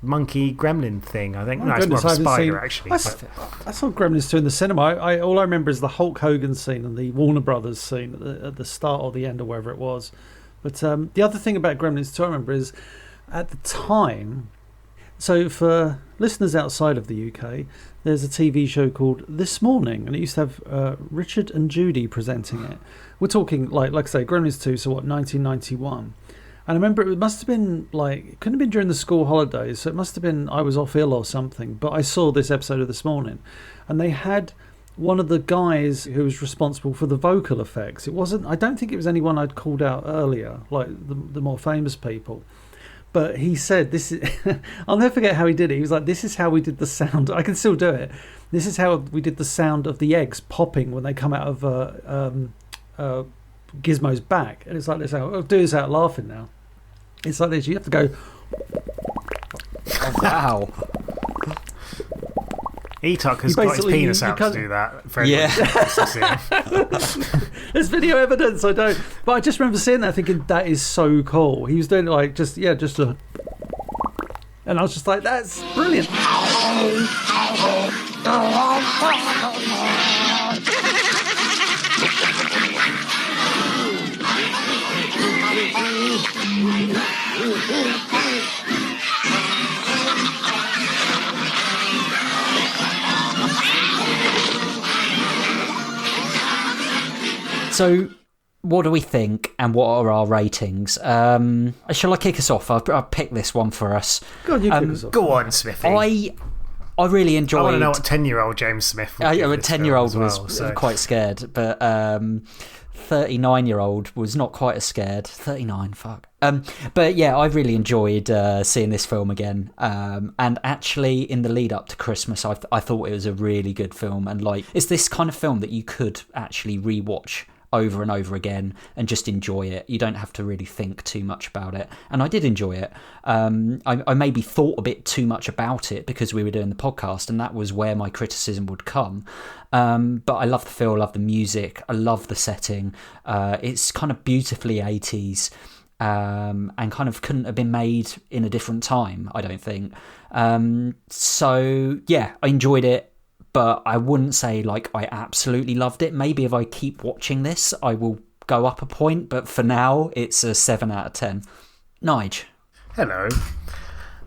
monkey gremlin thing. I think it's more of a spider actually. I saw Gremlins 2 in the cinema. All I remember is the Hulk Hogan scene and the Warner Brothers scene at the start or the end or wherever it was. But the other thing about Gremlins 2 I remember is at the time, so for listeners outside of the UK, there's a TV show called This Morning, and it used to have Richard and Judy presenting it. We're talking like I say, Gremlins 2, so 1991. And I remember it must have been it couldn't have been during the school holidays, so it must have been I was off ill or something. But I saw this episode of This Morning, and they had one of the guys who was responsible for the vocal effects. I don't think it was anyone I'd called out earlier, like the more famous people. But he said, this is, I'll never forget how he did it. He was like, this is how we did the sound. I can still do it. This is how we did the sound of the eggs popping when they come out of Gizmo's back. And it's like this. I'll do this out laughing now. It's like this. You have to go. Oh, wow. Etok has got his penis out to do that. There's video evidence. I don't. But I just remember seeing that, thinking that is so cool. He was doing it just a. And I was just like, that's brilliant. So, what do we think, and what are our ratings? Shall I kick us off? I'll pick this one for us. Go on, you kick us off. Go on, Smithy. I really enjoyed. I want to know what 10-year-old James Smith would a give this 10-year-old film as well, was so. quite scared, but 39-year-old was not quite as scared. 39, fuck. But yeah, I really enjoyed seeing this film again. And actually, in the lead up to Christmas, I thought it was a really good film. And like, it's this kind of film that you could actually rewatch over and over again and just enjoy it. You don't have to really think too much about it. And I did enjoy it. I maybe thought a bit too much about it because we were doing the podcast, and that was where my criticism would come. But I love the feel, I love the music, I love the setting. It's kind of beautifully 80s. And kind of couldn't have been made in a different time, I don't think. So yeah, I enjoyed it, but I wouldn't say like I absolutely loved it. Maybe if I keep watching this, I will go up a point, but for now, it's a 7 out of 10. Nige. Hello.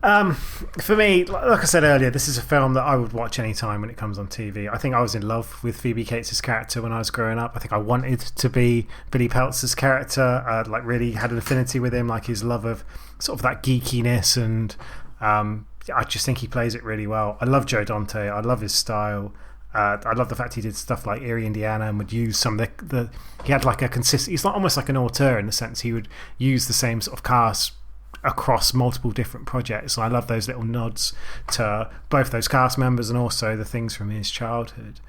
For me, like I said earlier, this is a film that I would watch any time when it comes on TV. I think I was in love with Phoebe Cates' character when I was growing up. I think I wanted to be Billy Peltz's character. I like really had an affinity with him, like his love of sort of that geekiness, and I just think he plays it really well. I love Joe Dante. I love his style. I love the fact he did stuff like Erie, Indiana, and would use some of the he had like a consistent. He's not almost like an auteur in the sense he would use the same sort of cast across multiple different projects. And I love those little nods to both those cast members and also the things from his childhood.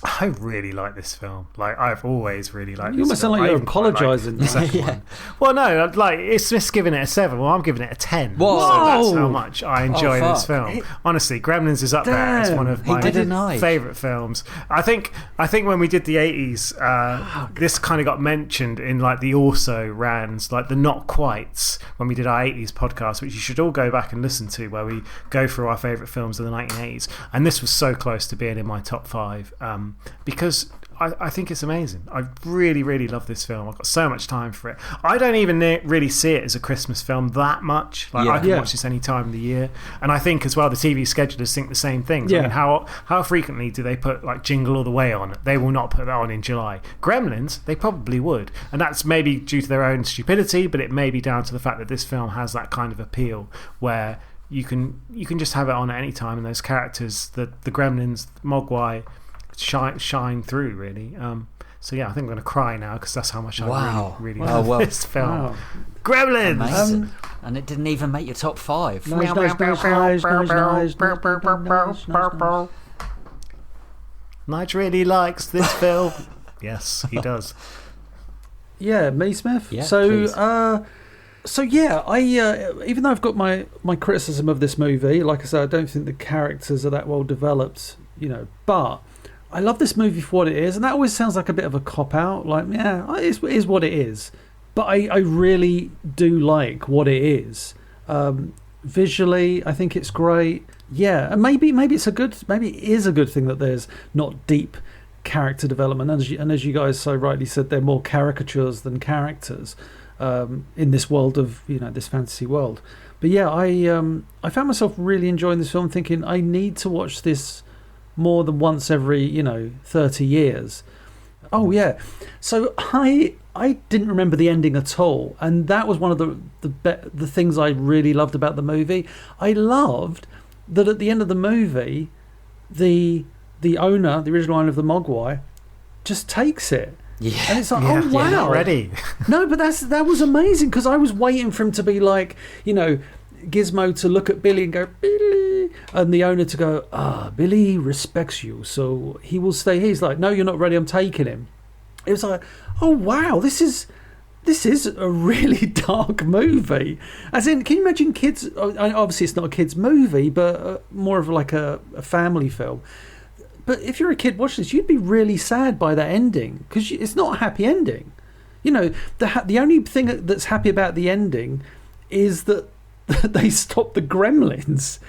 I really like this film. Like, I've always really liked this film. You almost sound like you're apologising. Yeah. Well, no, like, Smith's giving it a 7. Well, I'm giving it a 10. Whoa! So that's how much I enjoy this film. Honestly, Gremlins is up there. It's one of my favourite films. I think when we did the 80s, this kind of got mentioned in, like, the also rans, like, the Not Quites, when we did our 80s podcast, which you should all go back and listen to, where we go through our favourite films of the 1980s. And this was so close to being in my top 5. Because I think it's amazing. I really, really love this film. I've got so much time for it. I don't even really see it as a Christmas film that much. Like, I can watch this any time of the year. And I think as well the TV schedulers think the same things. Yeah. I mean, how frequently do they put like Jingle All the Way on? They will not put that on in July. Gremlins, they probably would. And that's maybe due to their own stupidity, but it may be down to the fact that this film has that kind of appeal where you can just have it on at any time, and those characters, the Gremlins, Mogwai, shine through really. So yeah, I think I'm going to cry now because that's how much I really love this film. Wow. Gremlins! And it didn't even make your top 5. Nige really likes this film. Yes, he does. Yeah, me, Smith. Yeah, so yeah, I even though I've got my criticism of this movie, like I said, I don't think the characters are that well developed, but I love this movie for what it is, and that always sounds like a bit of a cop-out. Like, yeah, it is what it is. But I really do like what it is. Visually, I think it's great. Yeah, and maybe it is a good thing that there's not deep character development. And as you guys so rightly said, they're more caricatures than characters in this world of this fantasy world. But yeah, I found myself really enjoying this film, thinking I need to watch this more than once every 30 years. Oh yeah, so I didn't remember the ending at all, and that was one of the things I really loved about the movie. I loved that at the end of the movie, the original owner of the Mogwai, just takes it. Yeah, and it's like, oh wow, not ready. No, but that was amazing, because I was waiting for him to be like, Gizmo to look at Billy and go, Billy, and the owner to go, Billy respects you, so he will stay here. He's like, no, you're not ready, I'm taking him. It was like, oh wow, this is a really dark movie. As in, can you imagine kids? Obviously, it's not a kids' movie, but more of like a family film. But if you're a kid watching this, you'd be really sad by that ending, because it's not a happy ending. The only thing that's happy about the ending is that they stopped the Gremlins.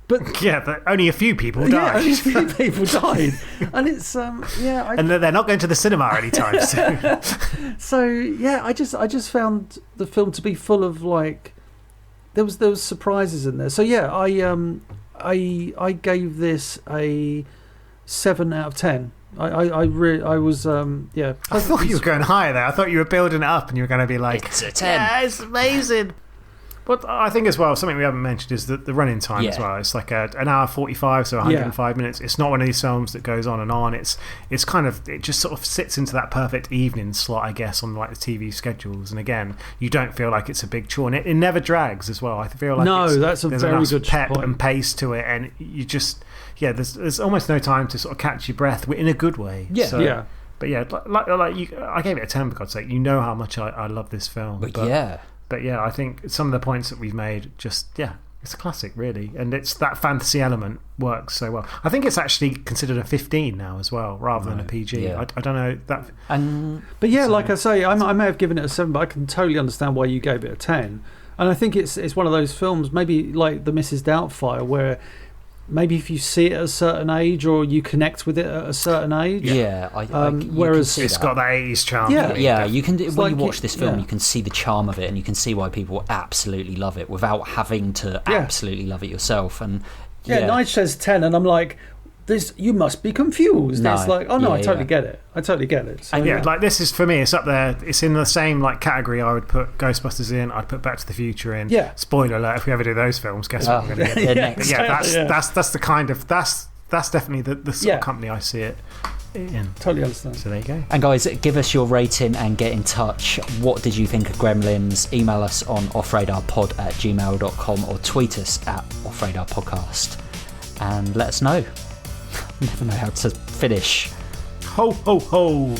But yeah, only a few people died. Yeah, only a few people died, and it's and they're not going to the cinema anytime soon. So yeah, I just found the film to be full of like there was surprises in there. So yeah, I gave this a 7 out of 10. I was yeah. I thought you were going higher there. I thought you were building it up, and you were going to be like, it's a 10. Yeah, it's amazing. But I think as well, something we haven't mentioned is the running time as well. It's like an hour 45, so 105 minutes. It's not one of these films that goes on and on. It's kind of, it just sort of sits into that perfect evening slot, I guess, on like the TV schedules. And again, you don't feel like it's a big chore, and it never drags as well. I feel like that's a there's very enough good pep point. and pace to it, and you just there's almost no time to sort of catch your breath in a good way. Yeah, so, But yeah, I gave it a 10 for God's sake. You know how much I love this film. But yeah, I think some of the points that we've made it's a classic, really. And it's that fantasy element works so well. I think it's actually considered a 15 now as well, rather than a PG. Yeah. I don't know. But yeah, like I say, I may have given it a 7, but I can totally understand why you gave it a 10. And I think it's one of those films, maybe like the Mrs. Doubtfire, where maybe if you see it at a certain age or you connect with it at a certain age. Whereas it's got that 80s charm. You can when like you watch this film, you can see the charm of it, and you can see why people absolutely love it without having to absolutely love it yourself. And Nige says 10, and I'm like, this, you must be confused. No. It's like, oh no, I totally get it. I totally get it. So, like this is, for me, it's up there. It's in the same like category I would put Ghostbusters in. I'd put Back to the Future in. Yeah. Spoiler alert: if we ever do those films, guess what we're going to get? That's the kind of that's definitely the sort of company I see it in. Totally understand. So there you go. And guys, give us your rating and get in touch. What did you think of Gremlins? Email us on offradarpod@gmail.com or tweet us at offradarpodcast and let us know. Never know how to finish. Ho, ho, ho.